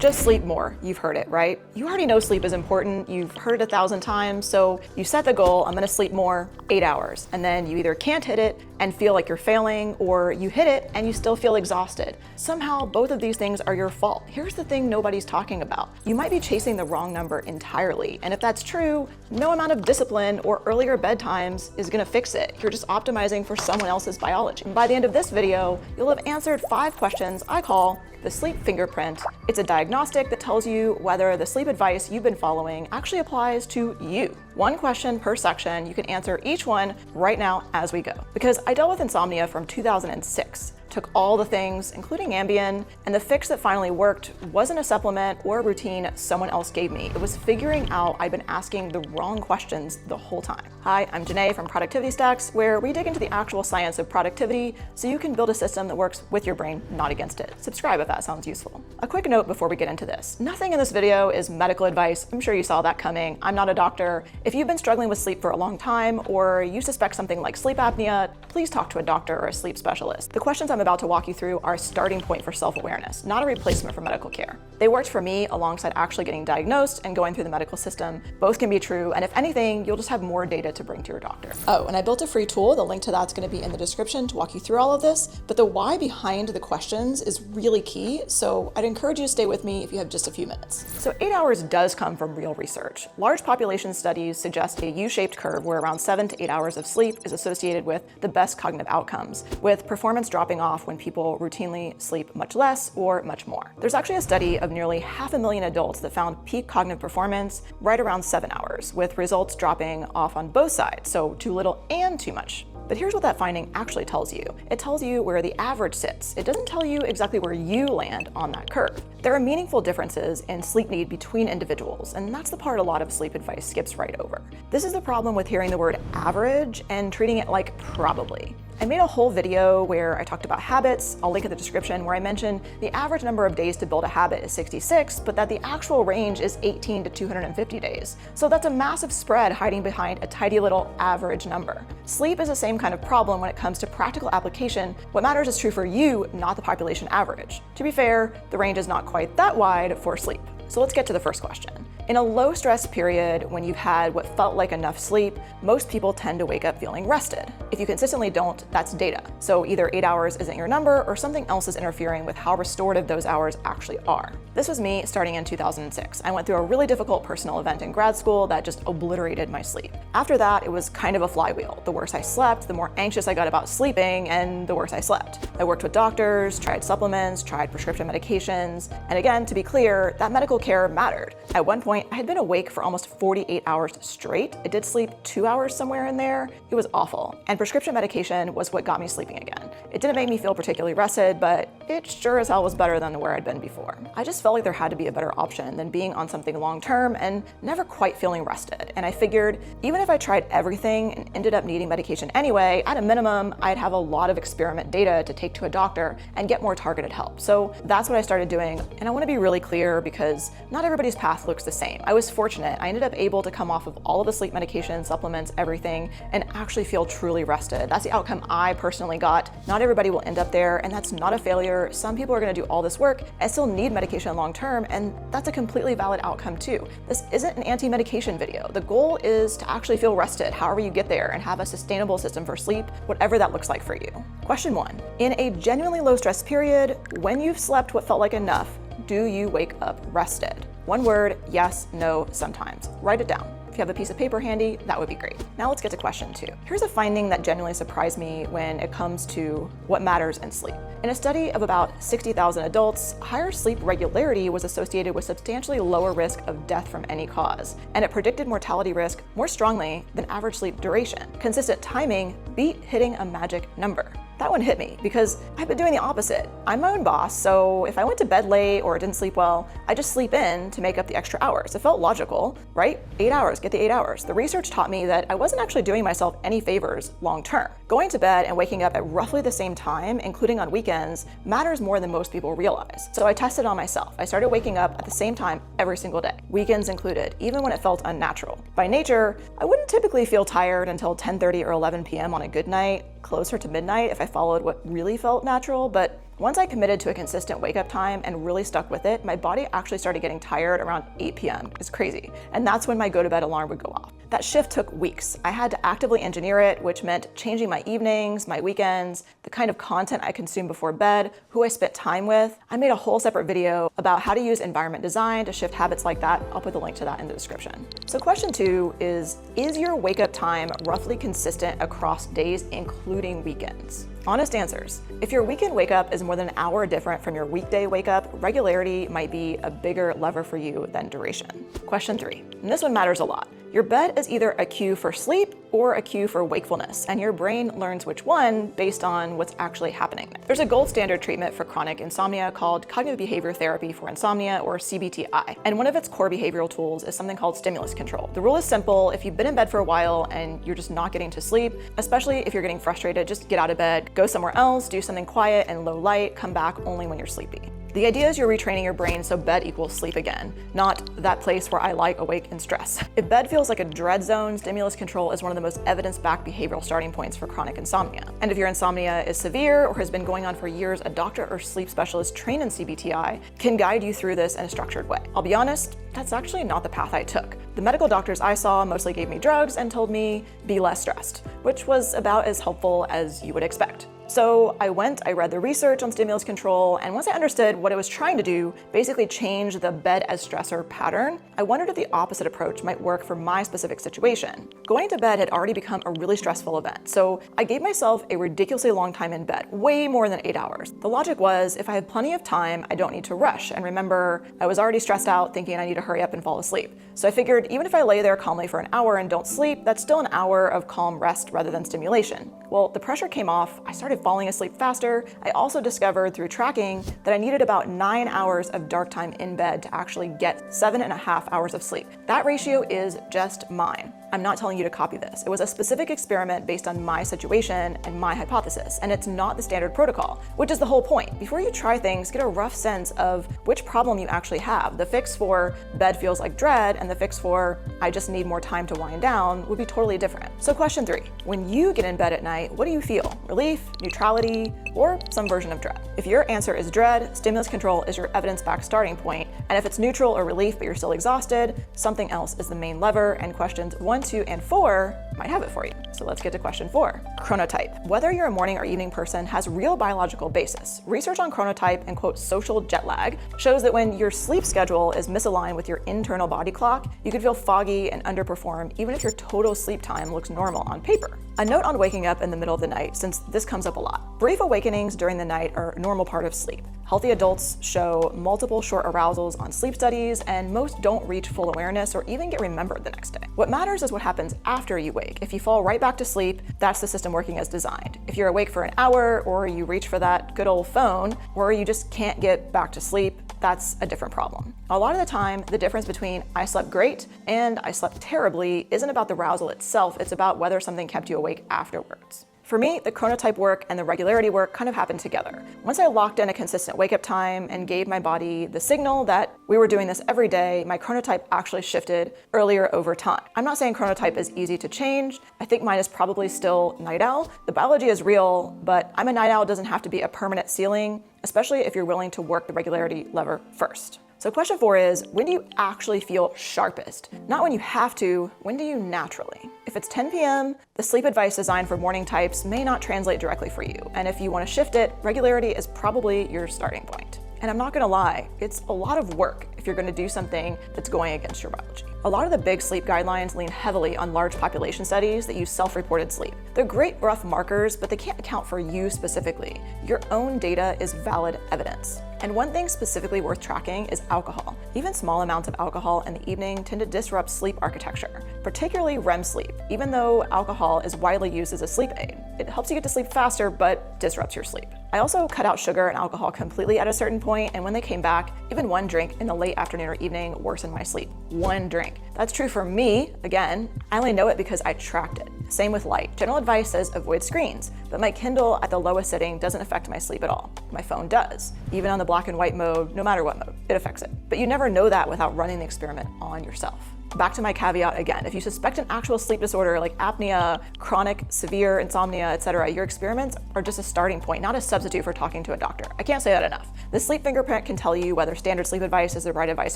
Just sleep more. You've heard it, right? You already know sleep is important. You've heard it 1,000 times. So you set the goal, I'm gonna sleep more, 8 hours. And then you either can't hit it and feel like you're failing, or you hit it and you still feel exhausted. Somehow both of these things are your fault. Here's the thing nobody's talking about. You might be chasing the wrong number entirely. And if that's true, no amount of discipline or earlier bedtimes is gonna fix it. You're just optimizing for someone else's biology. And by the end of this video, you'll have answered 5 questions I call the sleep fingerprint. It's a diagnostic that tells you whether the sleep advice you've been following actually applies to you. 1 question per section. You can answer each one right now as we go. Because I dealt with insomnia from 2006. Took all the things, including Ambien, and the fix that finally worked wasn't a supplement or a routine someone else gave me. It was figuring out I'd been asking the wrong questions the whole time. Hi, I'm Janae from Productivity Stacks, where we dig into the actual science of productivity so you can build a system that works with your brain, not against it. Subscribe if that sounds useful. A quick note before we get into this. Nothing in this video is medical advice. I'm sure you saw that coming. I'm not a doctor. If you've been struggling with sleep for a long time, or you suspect something like sleep apnea, please talk to a doctor or a sleep specialist. The questions I'm about to walk you through are a starting point for self-awareness, not a replacement for medical care. They worked for me alongside actually getting diagnosed and going through the medical system. Both can be true, and if anything, you'll just have more data to bring to your doctor. Oh, and I built a free tool. The link to that's going to be in the description to walk you through all of this, but the why behind the questions is really key, so I'd encourage you to stay with me if you have just a few minutes. So 8 hours does come from real research. Large population studies suggest a U-shaped curve where around 7 to 8 hours of sleep is associated with the best cognitive outcomes, with performance dropping off when people routinely sleep much less or much more. There's actually a study of nearly 500,000 adults that found peak cognitive performance right around 7 hours, with results dropping off on both sides, so too little and too much. But here's what that finding actually tells you. It tells you where the average sits. It doesn't tell you exactly where you land on that curve. There are meaningful differences in sleep need between individuals, and that's the part a lot of sleep advice skips right over. This is the problem with hearing the word average and treating it like probably. I made a whole video where I talked about habits, I'll link in the description, where I mentioned the average number of days to build a habit is 66, but that the actual range is 18 to 250 days. So that's a massive spread hiding behind a tidy little average number. Sleep is the same kind of problem when it comes to practical application. What matters is true for you, not the population average. To be fair, the range is not quite that wide for sleep. So let's get to the first question. In a low stress period, when you've had what felt like enough sleep, most people tend to wake up feeling rested. If you consistently don't, that's data. So either 8 hours isn't your number or something else is interfering with how restorative those hours actually are. This was me starting in 2006. I went through a really difficult personal event in grad school that just obliterated my sleep. After that, it was kind of a flywheel. The worse I slept, the more anxious I got about sleeping, and the worse I slept. I worked with doctors, tried supplements, tried prescription medications, and again, to be clear, that medical care mattered. At one point, I had been awake for almost 48 hours straight. I did sleep 2 hours somewhere in there. It was awful. And prescription medication was what got me sleeping again. It didn't make me feel particularly rested, but it sure as hell was better than where I'd been before. I just felt like there had to be a better option than being on something long term and never quite feeling rested. And I figured, even if I tried everything and ended up needing medication anyway, at a minimum, I'd have a lot of experiment data to take to a doctor and get more targeted help. So that's what I started doing. And I want to be really clear because not everybody's path looks the same. I was fortunate. I ended up able to come off of all of the sleep medication, supplements, everything, and actually feel truly rested. That's the outcome I personally got. Not everybody will end up there, and that's not a failure. Some people are going to do all this work and still need medication long term, and that's a completely valid outcome too. This isn't an anti-medication video. The goal is to actually feel rested, however you get there, and have a sustainable system for sleep, whatever that looks like for you. Question 1. In a genuinely low stress period, when you've slept what felt like enough, do you wake up rested? One word, yes, no, sometimes. Write it down. If you have a piece of paper handy, that would be great. Now let's get to question 2. Here's a finding that genuinely surprised me when it comes to what matters in sleep. In a study of about 60,000 adults, higher sleep regularity was associated with substantially lower risk of death from any cause, and it predicted mortality risk more strongly than average sleep duration. Consistent timing beat hitting a magic number. That one hit me because I've been doing the opposite. I'm my own boss, so if I went to bed late or didn't sleep well, I just sleep in to make up the extra hours. It felt logical, right? 8 hours, get the 8 hours. The research taught me that I wasn't actually doing myself any favors long term. Going to bed and waking up at roughly the same time, including on weekends, matters more than most people realize. So I tested on myself. I started waking up at the same time every single day, weekends included, even when it felt unnatural. By nature, I wouldn't typically feel tired until 10:30 or 11 p.m. on a good night, closer to midnight if I followed what really felt natural, but Once I committed to a consistent wake up time and really stuck with it, my body actually started getting tired around 8 p.m. It's crazy. And that's when my go to bed alarm would go off. That shift took weeks. I had to actively engineer it, which meant changing my evenings, my weekends, the kind of content I consumed before bed, who I spent time with. I made a whole separate video about how to use environment design to shift habits like that. I'll put the link to that in the description. So question 2 is your wake up time roughly consistent across days, including weekends? Honest answers. If your weekend wake up is more than an hour different from your weekday wake up, regularity might be a bigger lever for you than duration. Question 3, and this one matters a lot. Your bed is either a cue for sleep or a cue for wakefulness, and your brain learns which one based on what's actually happening. There's a gold standard treatment for chronic insomnia called cognitive behavior therapy for insomnia, or CBT-I, and one of its core behavioral tools is something called stimulus control. The rule is simple: if you've been in bed for a while and you're just not getting to sleep, especially if you're getting frustrated, just get out of bed, go somewhere else, do something quiet and low light, come back only when you're sleepy. The idea is you're retraining your brain so bed equals sleep again, not that place where I lie awake in stress. If bed feels like a dread zone, stimulus control is one of the most evidence-backed behavioral starting points for chronic insomnia. And if your insomnia is severe or has been going on for years, a doctor or sleep specialist trained in CBT-I can guide you through this in a structured way. I'll be honest, that's actually not the path I took. The medical doctors I saw mostly gave me drugs and told me, be less stressed, which was about as helpful as you would expect. So I read the research on stimulus control, and once I understood what it was trying to do, basically change the bed as stressor pattern, I wondered if the opposite approach might work for my specific situation. Going to bed had already become a really stressful event, so I gave myself a ridiculously long time in bed, way more than 8 hours. The logic was, if I have plenty of time, I don't need to rush, and remember, I was already stressed out thinking I need to hurry up and fall asleep. So I figured even if I lay there calmly for an hour and don't sleep, that's still an hour of calm rest rather than stimulation. Well, the pressure came off, I started falling asleep faster. I also discovered through tracking that I needed about 9 hours of dark time in bed to actually get 7.5 hours of sleep. That ratio is just mine. I'm not telling you to copy this. It was a specific experiment based on my situation and my hypothesis, and it's not the standard protocol, which is the whole point. Before you try things, get a rough sense of which problem you actually have. The fix for bed feels like dread and the fix for I just need more time to wind down would be totally different. So question 3, when you get in bed at night, what do you feel? Relief, neutrality, or some version of dread? If your answer is dread, stimulus control is your evidence-backed starting point, and if it's neutral or relief but you're still exhausted, something else is the main lever, and questions 1, 2, and 4 might have it for you. So let's get to question 4. Chronotype. Whether you're a morning or evening person has real biological basis. Research on chronotype and quote social jet lag shows that when your sleep schedule is misaligned with your internal body clock, you can feel foggy and underperform even if your total sleep time looks normal on paper. A note on waking up in the middle of the night, since this comes up a lot. Brief awakenings during the night are a normal part of sleep. Healthy adults show multiple short arousals on sleep studies, and most don't reach full awareness or even get remembered the next day. What matters is what happens after you wake. If you fall right back to sleep, that's the system working as designed. If you're awake for an hour, or you reach for that good old phone, or you just can't get back to sleep, that's a different problem. A lot of the time, the difference between I slept great and I slept terribly isn't about the arousal itself, it's about whether something kept you awake afterwards. For me, the chronotype work and the regularity work kind of happened together. Once I locked in a consistent wake-up time and gave my body the signal that we were doing this every day, my chronotype actually shifted earlier over time. I'm not saying chronotype is easy to change. I think mine is probably still night owl. The biology is real, but I'm a night owl doesn't have to be a permanent ceiling, especially if you're willing to work the regularity lever first. So question 4 is, when do you actually feel sharpest? Not when you have to, when do you naturally? If it's 10 p.m., the sleep advice designed for morning types may not translate directly for you. And if you want to shift it, regularity is probably your starting point. And I'm not gonna lie, it's a lot of work if you're gonna do something that's going against your biology. A lot of the big sleep guidelines lean heavily on large population studies that use self-reported sleep. They're great rough markers, but they can't account for you specifically. Your own data is valid evidence. And one thing specifically worth tracking is alcohol. Even small amounts of alcohol in the evening tend to disrupt sleep architecture, particularly REM sleep. Even though alcohol is widely used as a sleep aid, it helps you get to sleep faster, but disrupts your sleep. I also cut out sugar and alcohol completely at a certain point, and when they came back, even one drink in the late afternoon or evening worsened my sleep. One drink. That's true for me. Again, I only know it because I tracked it. Same with light. General advice says avoid screens, but my Kindle at the lowest setting doesn't affect my sleep at all. My phone does. Even on the black and white mode, no matter what mode, it affects it. But you never know that without running the experiment on yourself. back to my caveat again. If you suspect an actual sleep disorder like apnea, chronic, severe insomnia, etc., your experiments are just a starting point, not a substitute for talking to a doctor. I can't say that enough. The sleep fingerprint can tell you whether standard sleep advice is the right advice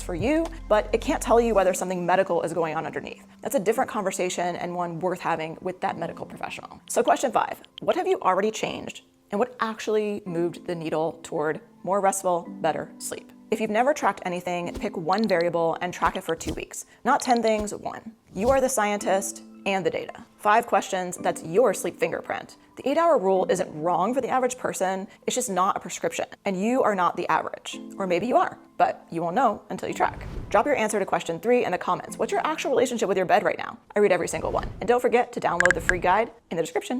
for you, but it can't tell you whether something medical is going on underneath. That's a different conversation and one worth having with that medical professional. So question 5, what have you already changed and what actually moved the needle toward more restful, better sleep? If you've never tracked anything, pick one variable and track it for 2 weeks. Not 10 things, one. You are the scientist and the data. 5 questions, that's your sleep fingerprint. The 8-hour rule isn't wrong for the average person, it's just not a prescription. And you are not the average. Or maybe you are, but you won't know until you track. Drop your answer to question 3 in the comments. What's your actual relationship with your bed right now? I read every single one. And don't forget to download the free guide in the description.